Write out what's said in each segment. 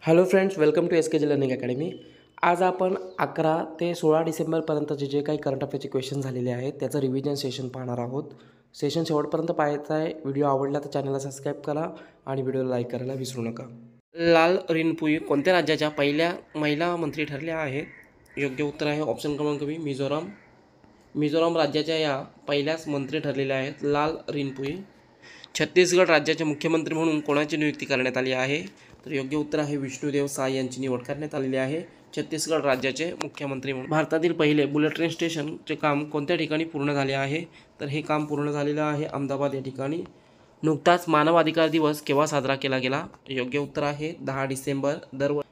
Hello friends, welcome to SKG learning academy. आज आपण 11 ते 16 डिसेंबरपर्यंतचे जे काही करंट अफेअरचे क्वेश्चन झालेले आहेत त्याचं रिव्हिजन सेशन पाहणार आहोत. सेशन शेवटपर्यंत पाहायचं आहे. व्हिडिओ आवडला तर चॅनलला सबस्क्राईब करा आणि व्हिडिओला लाईक करायला विसरू नका. लाल रिनपुई कोणत्या राज्याच्या पहिल्या महिला मंत्री ठरल्या आहेत? योग्य उत्तर आहे ऑप्शन क्रमांक बी, मिझोराम. मिझोराम राज्याच्या या पहिल्याच मंत्री ठरलेल्या आहेत लाल रिनपुई. छत्तीसगड राज्याचे मुख्यमंत्री म्हणून कोणाची नियुक्ती करण्यात आली आहे? तर योग्य उत्तर आहे विष्णुदेव साय यांची निवड करण्यात आलेली आहे छत्तीसगड राज्याचे मुख्यमंत्री म्हणून. भारतातील पहिले बुलेट ट्रेन स्टेशनचे काम कोणत्या ठिकाणी पूर्ण झाले आहे? तर हे काम पूर्ण झालेलं आहे अहमदाबाद या ठिकाणी. नुकताच मानवाधिकार दिवस केव्हा साजरा केला गेला? योग्य उत्तर आहे 10 डिसेंबर.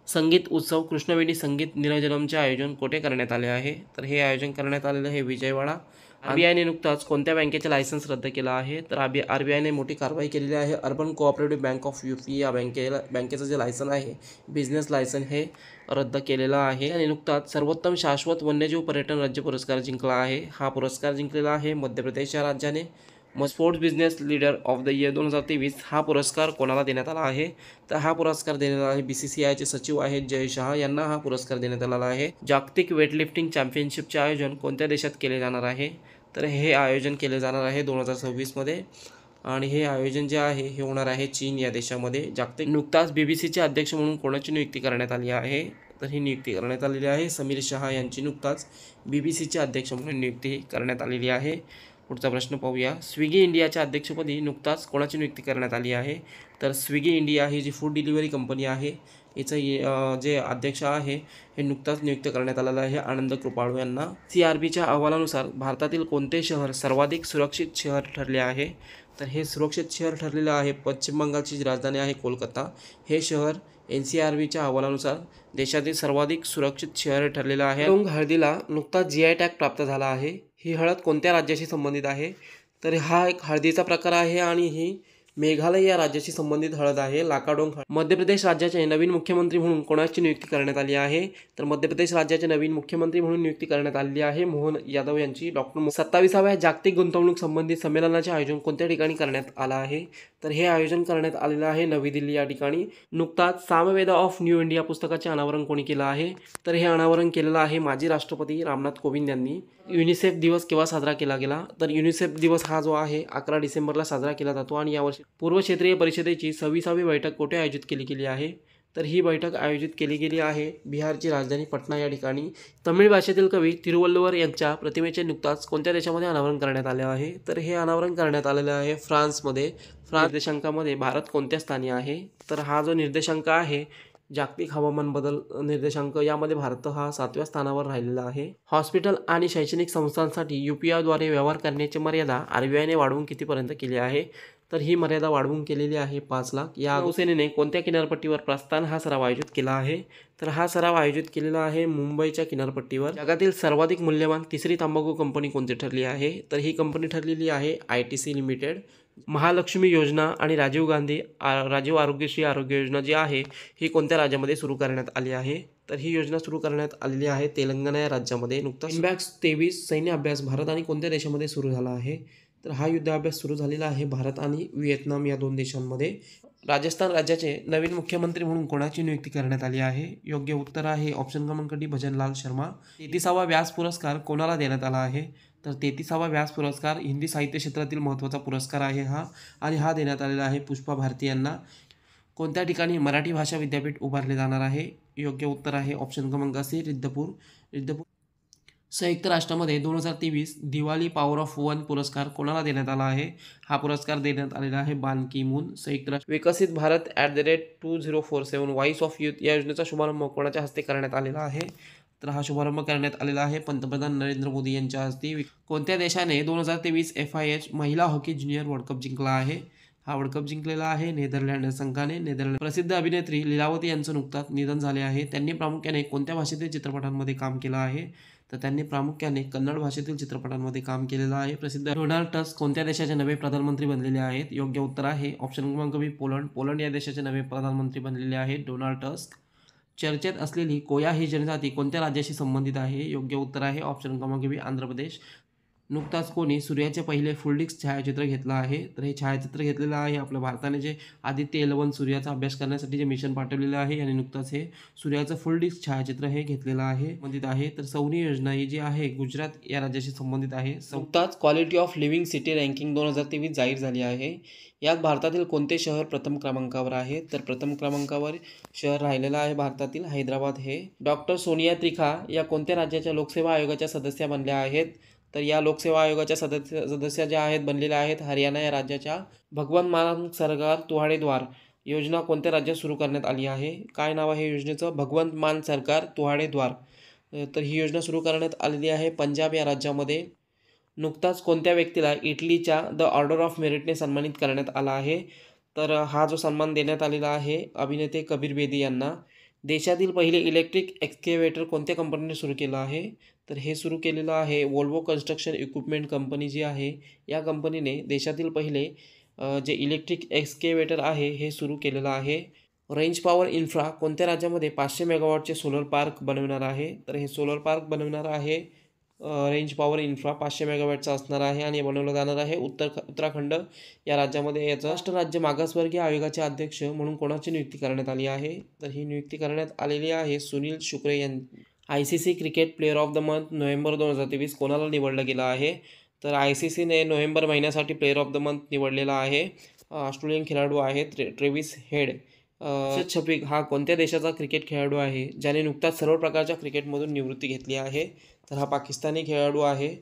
संगीत उत्सव कृष्णवेणी संगीत निरंजनमचे आयोजन कोठे करण्यात आले आहे? तर हे आयोजन करण्यात आलेलं आहे विजयवाडा. RBIने नुकताच कोणत्या बँकेचे लायसन्स रद्द केलं आहे? तर RBIने मोठी कारवाई केलेली आहे. Urban cooperative bank of UP या बँकेचं जे लायसन आहे, बिझनेस लायसन, हे रद्द केलेलं आहे. आणि नुकताच सर्वोत्तम शाश्वत वन्यजीव पर्यटन राज्य पुरस्कार जिंकला आहे. हा पुरस्कार जिंकलेला आहे मध्य प्रदेश या राज्याने. Sports business leader of the year 2023 हा पुरस्कार कोणाला देण्यात आला आहे? तर हा पुरस्कार देण्यात आला आहे BCCIचे सचिव आहेत जय शाह यांना हा पुरस्कार देण्यात आलेला आहे. जागतिक वेटलिफ्टिंग चॅम्पियनशिपचे आयोजन कोणत्या देशात केले जाणार आहे? तर हे आयोजन केले जाणार आहे 2026मध्ये. आणि हे आयोजन जे आहे हे होणार आहे चीन या देशामध्ये. जागतिक नुकताच BBCचे अध्यक्ष म्हणून कोणाची नियुक्ती करण्यात आली आहे? तर ही नियुक्ती करण्यात आलेली आहे समीर शहा यांची नुकताच BBCचे अध्यक्ष म्हणून नियुक्ती करण्यात आलेली आहे. पुढचा प्रश्न पाहूया. स्विगी इंडियाच्या अध्यक्षपदी नुकताच कोणाची नियुक्ती करण्यात आली आहे? तर स्विगी इंडिया ही जी फूड डिलिव्हरी कंपनी आहे याचं जे अध्यक्ष आहे हे नुकताच नियुक्त करण्यात आलेलं आहे आनंद कृपाळू यांना. CRBच्या अहवालानुसार भारतातील कोणते शहर सर्वाधिक सुरक्षित शहर ठरले आहे? तर हे सुरक्षित शहर ठरलेलं आहे पश्चिम बंगालची जी राजधानी आहे कोलकाता. हे शहर NCRBच्या अहवालानुसार देशातील सर्वाधिक सुरक्षित शहर ठरलेलं आहे. हळदीला नुकताच GI टॅग प्राप्त झाला आहे. ही हळद कोणत्या राज्याशी संबंधित आहे? तर हा एक हळदीचा प्रकार आहे आणि ही मेघालय या राज्याशी संबंधित हळद आहे. लाकाडोंग हळद. मध्य प्रदेश राज्याचे नवीन मुख्यमंत्री म्हणून कोणाची नियुक्ती करण्यात आली आहे? तर मध्य प्रदेश राज्याचे नवीन मुख्यमंत्री म्हणून नियुक्ती करण्यात आलेली आहे मोहन यादव यांची. 27व्या जागतिक गुंतवणूक संबंधित संमेलनाचे आयोजन कोणत्या ठिकाणी करण्यात आलं आहे? तर हे आयोजन करण्यात आलेलं आहे नवी दिल्ली या ठिकाणी. नुकताच सामवेद ऑफ न्यू इंडिया पुस्तकाचे अनावरण कोणी केलं आहे? तर हे अनावरण केलेलं आहे माजी राष्ट्रपती रामनाथ कोविंद यांनी. युनिसेफ दिवस केव्हा साजरा केला गेला? तर युनिसेफ दिवस हा जो आहे 11 डिसेंबरला साजरा केला जातो. आणि यावर्षी पूर्व क्षेत्रीय परिषदेची 26वी बैठक कोठे आयोजित केली गेली आहे? तर ही बैठक आयोजित केली गेली आहे बिहारची राजधानी पटना या ठिकाणी. तमिळ भाषेतील कवी तिरुवल्लुवर यांच्या प्रतिमेचे नुकताच कोणत्या देशामध्ये अनावरण करण्यात आले आहे? तर हे अनावरण करण्यात आलेलं आहे फ्रान्समध्ये. निर्देशांकामध्ये भारत कोणत्या स्थानी आहे? तर हा जो निर्देशांक आहे जागतिक हवामान बदल निर्देशांक यामध्ये भारत हा 7व्या स्थानावर राहिलेला आहे. हॉस्पिटल आणि शैक्षणिक संस्थांसाठी UPIद्वारे व्यवहार करण्याची मर्यादा RBIने वाढवून कितीपर्यंत केली आहे? तर ही मर्यादा वाढवून केलेली आहे 5 लाख. या नौसेनेने कोणत्या किनारपट्टीवर प्रस्थान हा सराव आयोजित केला आहे? तर हा सराव आयोजित केलेला आहे मुंबईच्या किनारपट्टीवर. जगातील सर्वाधिक मूल्यवान तिसरी तंबाखू कंपनी कोणती ठरली आहे? तर ही कंपनी ठरलेली आहे ITC लिमिटेड. महालक्ष्मी योजना आणि राजीव आरोग्यश्री आरोग्य योजना जी आहे ही कोणत्या राज्यामध्ये सुरू करण्यात आली आहे? तर ही योजना सुरू करण्यात आलेली आहे तेलंगणा या राज्यामध्ये. नुकताच MBAX 23 सैन्य अभ्यास भारत आणि कोणत्या देशामध्ये सुरू झाला आहे? तर हा युद्धाभ्यास सुरू झालेला आहे भारत आणि व्हिएतनाम या 2 देशांमध्ये. राजस्थान राज्याचे नवीन मुख्यमंत्री म्हणून कोणाची नियुक्ती करण्यात आली आहे? योग्य उत्तर आहे ऑप्शन क्रमांक डी, भजनलाल शर्मा. 33वा व्यास पुरस्कार कोणाला देण्यात आला आहे? तर 33वा व्यास पुरस्कार हिंदी साहित्य क्षेत्रातील महत्त्वाचा पुरस्कार आहे हा. आणि हा देण्यात आलेला आहे पुष्पा भारती यांना. कोणत्या ठिकाणी मराठी भाषा विद्यापीठ उभारले जाणार आहे? योग्य उत्तर आहे ऑप्शन क्रमांक सी, रिद्धपूर. संयुक्त राष्ट्रामध्ये 2023 दिवाळी पॉवर ऑफ वन पुरस्कार कोणाला देण्यात आला आहे? हा पुरस्कार देण्यात आलेला आहे बान की मून. संयुक्त राष्ट्र विकसित भारत @2047 व्हॉइस ऑफ यूथ या योजनेचा शुभारंभ कोणाच्या हस्ते करण्यात आलेला आहे? तर हा शुभारंभ करण्यात आलेला आहे पंतप्रधान नरेंद्र मोदी यांच्या हस्ते. कोणत्या देशाने 2023 FIH महिला हॉकी ज्युनियर वर्ल्ड कप जिंकला आहे? हा वर्ल्ड कप जिंकलेला आहे नेदरलँड संघाने. नेदरलँड. प्रसिद्ध अभिनेत्री लीलावती यांचं नुकताच निधन झाले आहे. त्यांनी प्रामुख्याने कोणत्या भाषेतील चित्रपटांमध्ये काम केलं आहे? तर त्यांनी प्रामुख्याने कन्नड भाषेतील चित्रपटांमध्ये काम केलेलं आहे. प्रसिद्ध डोनाल्ड टस्क कोणत्या देशाचे नवे प्रधानमंत्री बनलेले आहेत? योग्य उत्तर आहे ऑप्शन क्रमांक बी, पोलंड. पोलंड या देशाचे नवे प्रधानमंत्री बनलेले आहेत डोनाल्ड टस्क. चर्चेत असलेली कोया ही जनजाती कोणत्या राज्याशी संबंधित आहे? योग्य उत्तर आहे ऑप्शन क्रमांक बी, आंध्र प्रदेश. नुकताच कोणी सूर्याचे पहिले फुल डिस्क छायाचित्र घेतलं आहे? तर हे छायाचित्र घेतलेलं आहे आपल्या भारताने जे आदित्य 11 सूर्याचा अभ्यास करण्यासाठी जे मिशन पाठवलेलं आहे आणि नुकताच हे सूर्याचं फुल डिस्क छायाचित्र हे घेतलेलं आहे संबंधित आहे. तर सौनी योजना ही जी आहे गुजरात या राज्याशी संबंधित आहे. नुकताच quality of living city ranking 2023 जाहीर झाली आहे. यात भारतातील कोणते शहर प्रथम क्रमांकावर आहे? तर प्रथम क्रमांकावर शहर राहिलेलं आहे भारतातील हैदराबाद हे. डॉक्टर सोनिया त्रिखा या कोणत्या राज्याच्या लोकसेवा आयोगाच्या सदस्य बनल्या आहेत? तर या लोकसेवा आयोगाच्या सदस्य ज्या आहेत बनलेल्या आहेत हरियाणा या राज्याच्या. भगवंत मान सरकार तुहाडेद्वार योजना कोणत्या राज्यात सुरू करण्यात आली आहे? काय नाव आहे योजनेचं? भगवंत मान सरकार तुहाडेद्वार. तर ही योजना सुरू करण्यात आलेली आहे पंजाब या राज्यामध्ये. नुकताच कोणत्या व्यक्तीला इटलीच्या द ऑर्डर ऑफ मेरिटने सन्मानित करण्यात आला आहे? तर हा जो सन्मान देण्यात आलेला आहे अभिनेते कबीर बेदी यांना. देशातील पहिले इलेक्ट्रिक एक्स्केवेटर कोणत्या कंपनीने सुरू केलं आहे? तर हे सुरू केलेलं आहे वोल्वो कन्स्ट्रक्शन इक्विपमेंट कंपनी जी आहे या कंपनीने देशातील पहिले जे इलेक्ट्रिक एक्स्केवेटर आहे हे सुरू केलेलं आहे. रेंज पॉवर इन्फ्रा कोणत्या राज्यामध्ये 500 मेगावॉटचे सोलर पार्क बनवणार आहे? तर हे सोलर पार्क बनवणार आहे रेंज पॉवर इन्फ्रा 500 मेगावॅटचा असणार आहे आणि बनवलं जाणार आहे उत्तराखंड या राज्यामध्ये. याचं राष्ट्र राज्य मागासवर्गीय आयोगाचे अध्यक्ष म्हणून कोणाची नियुक्ती करण्यात आली आहे? तर ही नियुक्ती करण्यात आलेली आहे सुनील शुक्रे यांनी. ICC cricket player of the month November 2023 कोणाला निवडलं गेलं आहे? तर ICCने नोव्हेंबर महिन्यासाठी प्लेअर ऑफ द मंथ निवडलेला आहे ऑस्ट्रेलियन खेळाडू आहे ट्रेविस हेड. अर्शद शफीक हा कोणत्या देशाचा क्रिकेट खेळाडू आहे ज्याने नुकताच सर्व प्रकारच्या क्रिकेटमधून निवृत्ती घेतली आहे? तर हा पाकिस्तानी खेळाडू आहे.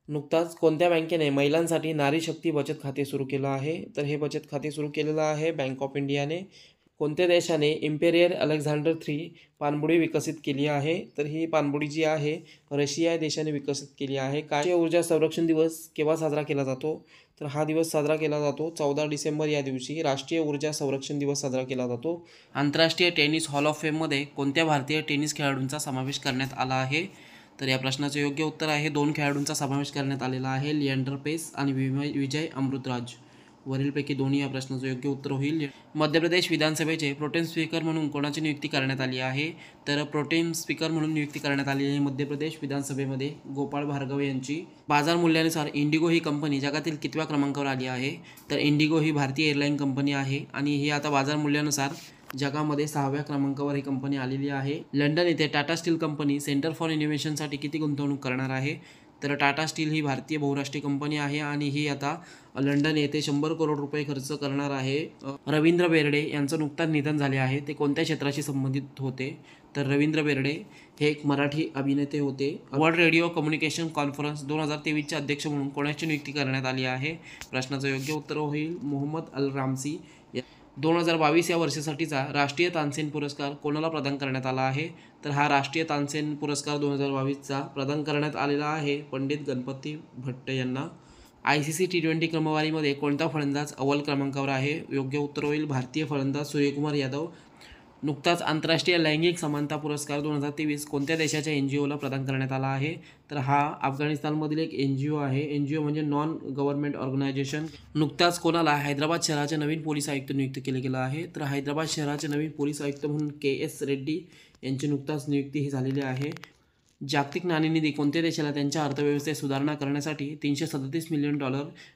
नुकताच कोणत्या बँकेने महिलांसाठी नारी शक्ती बचत खाते सुरू केलं आहे? तर हे बचत खाते सुरू केलेलं आहे बँक ऑफ इंडियाने. कोणत्या देशाने इम्पेरियल अलेक्झांडर 3 पाणबुडी विकसित केली आहे? तर ही पाणबुडी जी आहे रशिया या देशाने विकसित केली आहे. राष्ट्रीय ऊर्जा संरक्षण दिवस केव्हा साजरा केला जातो? तर हा दिवस साजरा केला जातो 14 डिसेंबर या दिवशी राष्ट्रीय ऊर्जा संरक्षण दिवस साजरा केला जातो. आंतरराष्ट्रीय टेनिस हॉल ऑफ फेममध्ये कोणत्या भारतीय टेनिस खेळाडूंचा समावेश करण्यात आला आहे? तर या प्रश्नाचं योग्य उत्तर आहे 2 खेळाडूंचा समावेश करण्यात आलेला आहे लिएंडर पेस आणि विजय अमृतराज. वरीलपैकी दोन्ही या प्रश्नाचं योग्य उत्तर होईल. मध्य प्रदेश विधानसभेचे प्रोटेम स्पीकर म्हणून कोणाची नियुक्ती करण्यात आली आहे? तर प्रोटेम स्पीकर म्हणून नियुक्ती करण्यात आली आहे मध्य प्रदेश विधानसभेमध्ये गोपाळ भार्गव यांची. बाजार मूल्यानुसार इंडिगो ही कंपनी जगातील कितव्या क्रमांकावर आली आहे? तर इंडिगो ही भारतीय एअरलाईन कंपनी आहे आणि ही आता बाजार मूल्यानुसार जगामध्ये 6व्या क्रमांकावर ही कंपनी आलेली आहे. लंडन येथे Tata steel company centre for इनोव्हेशनसाठी किती गुंतवणूक करणार आहे? तर टाटा स्टील ही भारतीय बहुराष्ट्रीय कंपनी आहे आणि ही आता लंडन येथे 100 करोड रुपये खर्च करणार आहे. रवींद्र बेर्डे यांचं नुकताच निधन झाले आहे. ते कोणत्या क्षेत्राशी संबंधित होते? तर रवींद्र बेर्डे हे एक मराठी अभिनेते होते. वर्ल्ड रेडिओ कम्युनिकेशन कॉन्फरन्स 2023चे अध्यक्ष म्हणून कोणाची नियुक्ती करण्यात आली आहे? प्रश्नाचं योग्य उत्तर होईल मोहम्मद अल रामसी. 2022 या वर्षासाठीचा राष्ट्रीय तानसेन पुरस्कार कोणाला प्रदान करण्यात आला आहे? तर हा राष्ट्रीय तानसेन पुरस्कार 2022चा प्रदान करण्यात आलेला आहे पंडित गणपती भट्ट यांना. ICC T20 क्रमवारीमध्ये कोणता फलंदाज अव्वल क्रमांकावर आहे? योग्य उत्तर होईल भारतीय फलंदाज सूर्यकुमार यादव. नुकताच आंतरराष्ट्रीय लैंगिक समानता पुरस्कार 2023 कोणत्या देशाच्या NGOला प्रदान करण्यात आला आहे? तर हा अफगाणिस्तानमधील एक NGO आहे. NGO म्हणजे नॉन गव्हर्नमेंट ऑर्गनायझेशन. नुकताच कोणाला हैदराबाद शहराचे नवीन पोलीस आयुक्त नियुक्त केले गेलं आहे? तर हैदराबाद शहराचे नवीन पोलीस आयुक्त म्हणून KS रेड्डी यांची नुकताच नियुक्ती ही झालेली आहे. जागतिक नाणेनिधी कोणत्या देशाला त्यांच्या अर्थव्यवस्थेत सुधारणा करण्यासाठी $337 मिलियन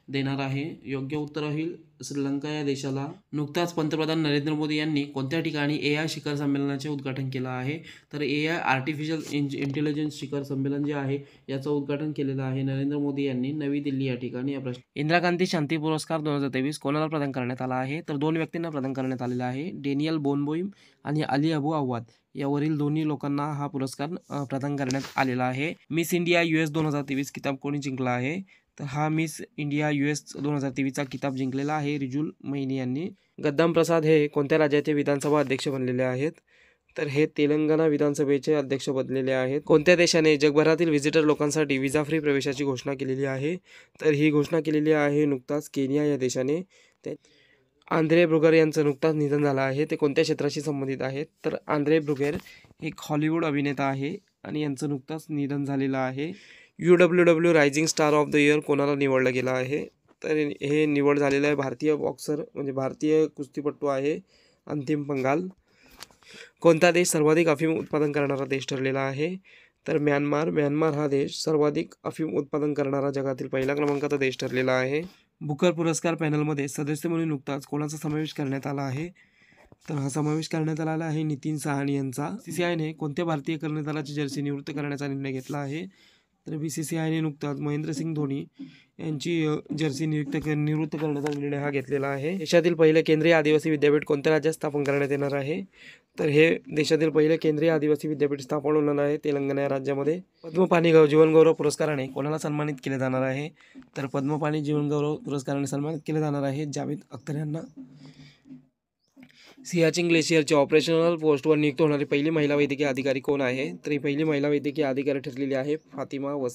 देणार आहे? योग्य उत्तर होईल श्रीलंका या देशाला. नुकताच पंतप्रधान नरेंद्र मोदी यांनी कोणत्या ठिकाणी AI शिखर संमेलनाचे उद्घाटन केलं आहे? तर AI आर्टिफिशियल इंटेलिजन्स शिखर संमेलन जे आहे याचं उद्घाटन केलेलं आहे नरेंद्र मोदी यांनी नवी दिल्ली या ठिकाणी. या प्रश्न इंदिरा गांधी शांती पुरस्कार 2023 कोणाला प्रदान करण्यात आला आहे? तर 2 व्यक्तींना प्रदान करण्यात आलेला आहे डेनियल बोनबोइम आणि अली अबू अव्वाद. यावरील दोन्ही लोकांना हा पुरस्कार प्रदान करण्यात आलेला आहे. मिस इंडिया US 2023 किताब कोणी जिंकला आहे? तर हा मिस इंडिया US 2023चा किताब जिंकलेला आहे रिजुल मैनी यांनी. गद्दाम प्रसाद हे कोणत्या राज्याचे विधानसभा अध्यक्ष बनलेले आहेत? तर हे तेलंगणा विधानसभेचे अध्यक्ष बनलेले आहेत. कोणत्या देशाने जगभरातील व्हिजिटर लोकांसाठी विजा फ्री प्रवेशाची घोषणा केलेली आहे? तर ही घोषणा केलेली आहे नुकताच केनिया या देशाने. आंद्रे ब्रुगर यांचं नुकताच निधन झालं आहे. ते कोणत्या क्षेत्राशी संबंधित आहेत? तर आंद्रे ब्रुगर एक हॉलिवूड अभिनेता आहे आणि यांचं नुकताच निधन झालेलं आहे. UWW rising star of the year कोणाला निवडलं गेलं आहे? तर हे निवड झालेलं आहे भारतीय बॉक्सर म्हणजे भारतीय कुस्तीपटू आहे अंतिम पंघाल. कोणता देश सर्वाधिक अफीम उत्पादन करणारा देश ठरलेला आहे? तर म्यानमार हा देश सर्वाधिक अफीम उत्पादन करणारा जगातील पहिला क्रमांकाचा देश ठरलेला आहे. बुकर पुरस्कार पॅनलमध्ये सदस्य म्हणून नुकताच कोणाचा समावेश करण्यात आला आहे? तर हा समावेश करण्यात आलेला आहे नितीन साहनी यांचा. BCCIने कोणत्या भारतीय कर्णधाराची जर्सी निवृत्त करण्याचा निर्णय घेतला आहे? तर BCCIने नुकताच महेंद्रसिंग धोनी यांची जर्सी निवृत्त करण्याचा निर्णय हा घेतलेला आहे. देशातील पहिले केंद्रीय आदिवासी विद्यापीठ कोणत्या राज्यात स्थापन करण्यात येणार आहे? तर हे देशातील पहिले केंद्रीय आदिवासी विद्यापीठ स्थापन होणार आहे तेलंगणा या राज्यामध्ये. पद्मपाणी जीवनगौरव पुरस्काराने कोणाला सन्मानित केले जाणार आहे? तर पद्मपाणी जीवनगौरव पुरस्काराने सन्मानित केले जाणार आहे जावेद अख्तर यांना. सियाचिन ग्लेशियरच्या ऑपरेशनल पोस्टवर नियुक्त होणारी पहिली महिला वैद्यकीय अधिकारी कोण आहे? तर ही पहिली महिला वैद्यकीय अधिकारी ठरलेली आहे फातिमा वसीम.